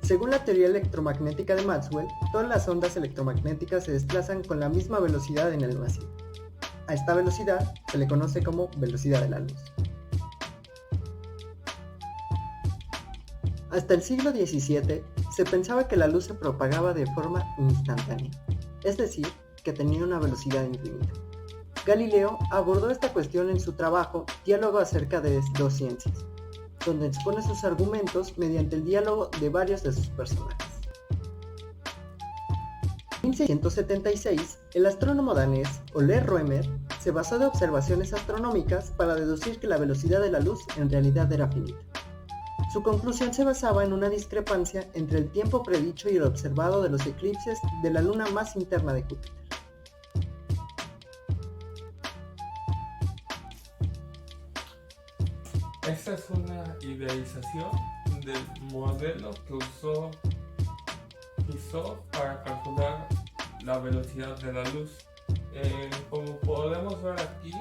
Según la teoría electromagnética de Maxwell, todas las ondas electromagnéticas se desplazan con la misma velocidad en el vacío. A esta velocidad se le conoce como velocidad de la luz. Hasta el siglo XVII se pensaba que la luz se propagaba de forma instantánea, es decir, que tenía una velocidad infinita. Galileo abordó esta cuestión en su trabajo Diálogo acerca de dos ciencias, donde expone sus argumentos mediante el diálogo de varios de sus personajes. En 1676, el astrónomo danés Ole Rømer se basó de observaciones astronómicas para deducir que la velocidad de la luz en realidad era finita. Su conclusión se basaba en una discrepancia entre el tiempo predicho y el observado de los eclipses de la luna más interna de Júpiter. Esta es una idealización del modelo que usó para calcular la velocidad de la luz. Como podemos ver aquí,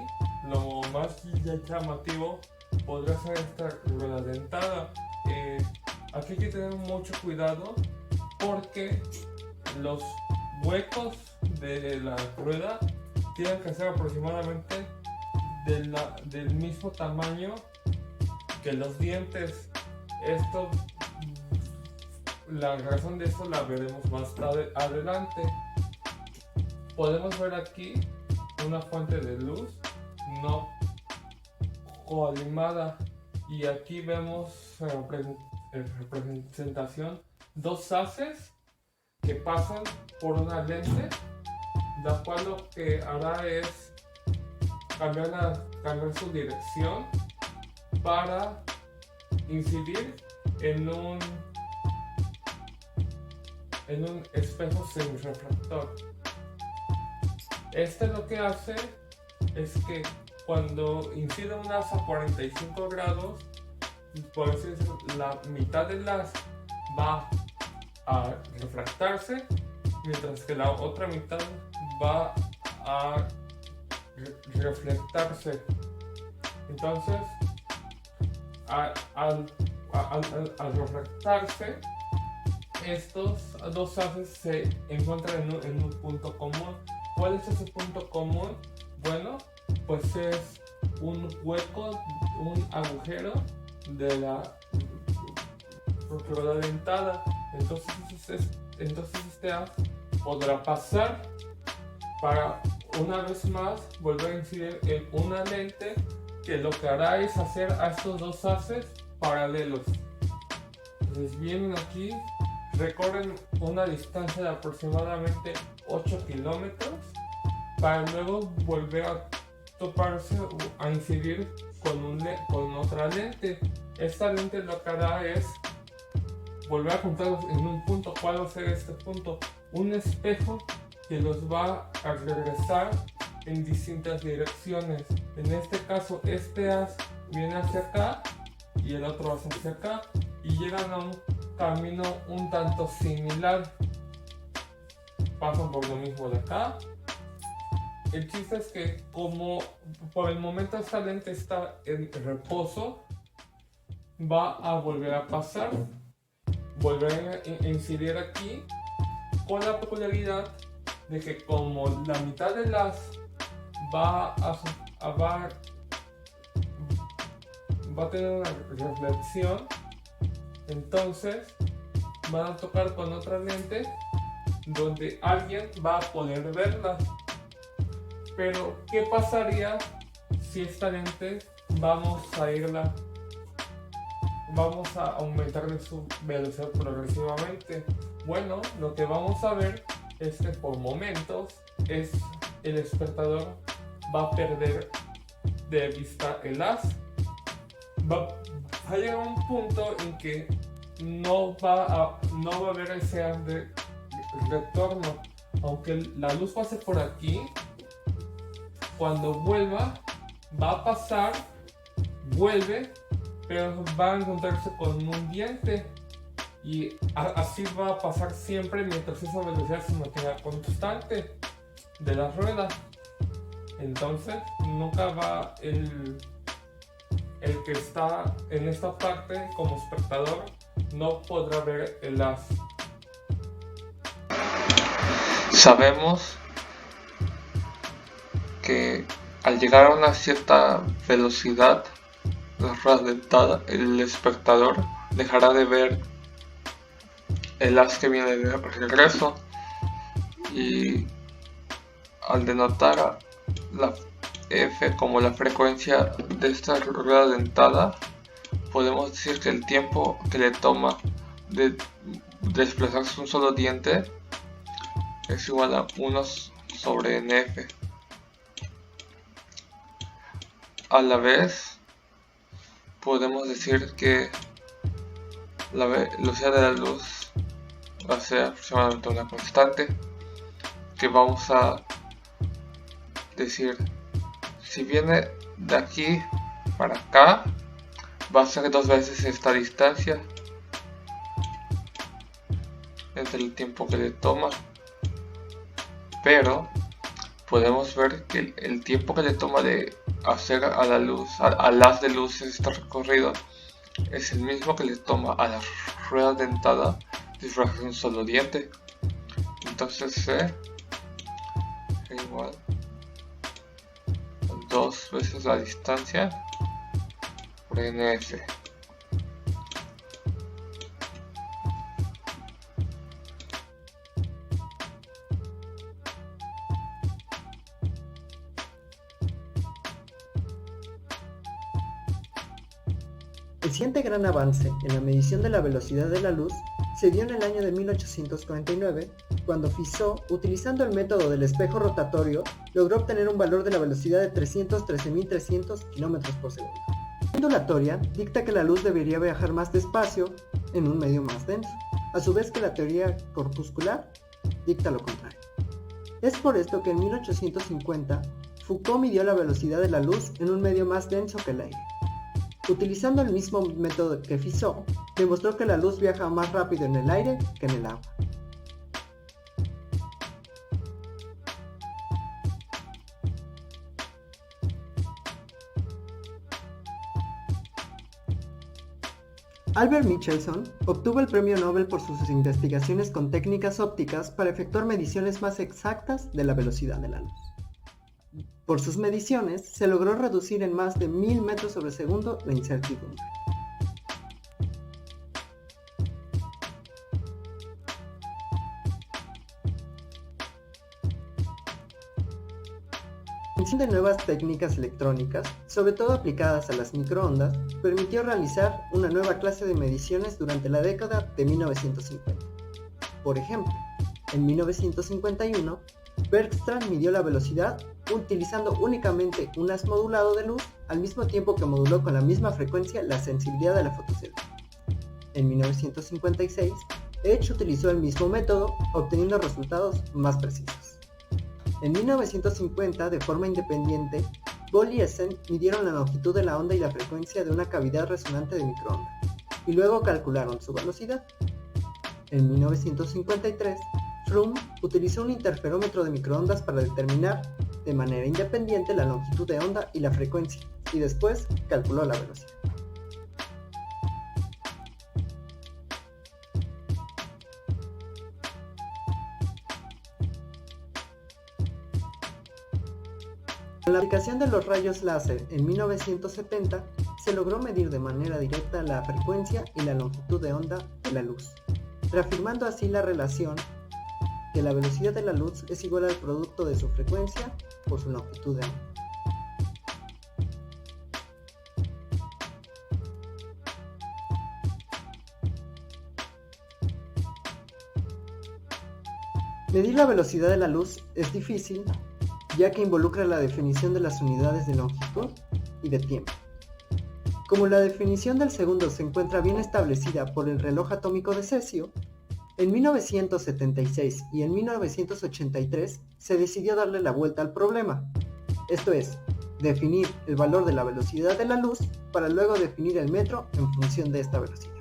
lo más llamativo podría ser esta rueda dentada. Aquí hay que tener mucho cuidado porque los huecos de la rueda tienen que ser aproximadamente del mismo tamaño que los dientes. La razón de esto la veremos más adelante. Podemos ver aquí una fuente de luz no coalimada y aquí vemos en representación dos haces que pasan por una lente, la cual lo que hará es cambiar su dirección para incidir en un espejo semirrefractor. Lo que hace es que cuando incide un haz a 45 grados, por así decirlo, la mitad del haz va a refractarse, mientras que la otra mitad va a reflectarse. Entonces, al refractarse, estos dos haces se encuentran en un punto común. ¿Cuál es ese punto común? Bueno, pues es un hueco, un agujero de la rueda dentada. Entonces este haz podrá pasar para una vez más volver a incidir en una lente que lo que hará es hacer a estos dos haces paralelos. Entonces vienen aquí, recorren una distancia de aproximadamente 8 kilómetros para luego volver a toparse, a incidir con otra lente. Esta lente lo que hará es volver a juntarlos en un punto. ¿Cuál va a ser este punto? Un espejo que los va a regresar en distintas direcciones. En este caso, este haz viene hacia acá y el otro haz hacia acá y llegan a un camino un tanto similar. Pasan por lo mismo de acá. El chiste es que como por el momento esta lente está en reposo, va a volver a pasar, volver a incidir aquí, con la peculiaridad de que como la mitad del haz va a tener una reflexión, entonces van a tocar con otra lente donde alguien va a poder verla. Pero ¿qué pasaría si esta lente vamos a aumentarle su velocidad progresivamente? Bueno, lo que vamos a ver es que por momentos el espectador va a perder de vista el haz. Va a llegar a un punto en que no va a haber ese haz de retorno. Aunque la luz pase por aquí, cuando vuelva, va a pasar, vuelve, pero va a encontrarse con un diente. Y así va a pasar siempre mientras esa velocidad se mantenga constante de la rueda. Entonces nunca va el que está en esta parte como espectador no podrá ver el haz. Sabemos que al llegar a una cierta velocidad dentada, el espectador dejará de ver el haz que viene de regreso, y al denotar la F como la frecuencia de esta rueda dentada, podemos decir que el tiempo que le toma de desplazarse un solo diente es igual a 1 sobre NF. A la vez, podemos decir que la velocidad de la luz va a ser aproximadamente una constante, que vamos a decir, si viene de aquí para acá, va a ser 2 veces esta distancia entre el tiempo que le toma, pero podemos ver que el tiempo que le toma de hacer a la luz, al haz de luz este recorrido, es el mismo que le toma a la rueda dentada disfrazar un solo diente. Entonces C es igual a 2 veces la distancia por NF. El siguiente gran avance en la medición de la velocidad de la luz se dio en el año de 1849, cuando Fizeau, utilizando el método del espejo rotatorio, logró obtener un valor de la velocidad de 313.300 km por segundo. La ondulatoria dicta que la luz debería viajar más despacio en un medio más denso, a su vez que la teoría corpuscular dicta lo contrario. Es por esto que en 1850 Foucault midió la velocidad de la luz en un medio más denso que el aire. Utilizando el mismo método que Fizeau, demostró que la luz viaja más rápido en el aire que en el agua. Albert Michelson obtuvo el premio Nobel por sus investigaciones con técnicas ópticas para efectuar mediciones más exactas de la velocidad de la luz. Por sus mediciones, se logró reducir en más de 1000 metros sobre segundo la incertidumbre. La invención de nuevas técnicas electrónicas, sobre todo aplicadas a las microondas, permitió realizar una nueva clase de mediciones durante la década de 1950. Por ejemplo, en 1951, Bergstrand midió la velocidad utilizando únicamente un haz modulado de luz, al mismo tiempo que moduló con la misma frecuencia la sensibilidad de la fotocélula. En 1956, Edge utilizó el mismo método, obteniendo resultados más precisos. En 1950, de forma independiente, Boll y Essen midieron la longitud de la onda y la frecuencia de una cavidad resonante de microondas, y luego calcularon su velocidad. En 1953, Froome utilizó un interferómetro de microondas para determinar de manera independiente la longitud de onda y la frecuencia, y después calculó la velocidad. Con la aplicación de los rayos láser en 1970, se logró medir de manera directa la frecuencia y la longitud de onda de la luz, reafirmando así la relación que la velocidad de la luz es igual al producto de su frecuencia por su longitud de onda. Medir la velocidad de la luz es difícil, ya que involucra la definición de las unidades de longitud y de tiempo. Como la definición del segundo se encuentra bien establecida por el reloj atómico de cesio, en 1976 y en 1983 se decidió darle la vuelta al problema, esto es, definir el valor de la velocidad de la luz para luego definir el metro en función de esta velocidad.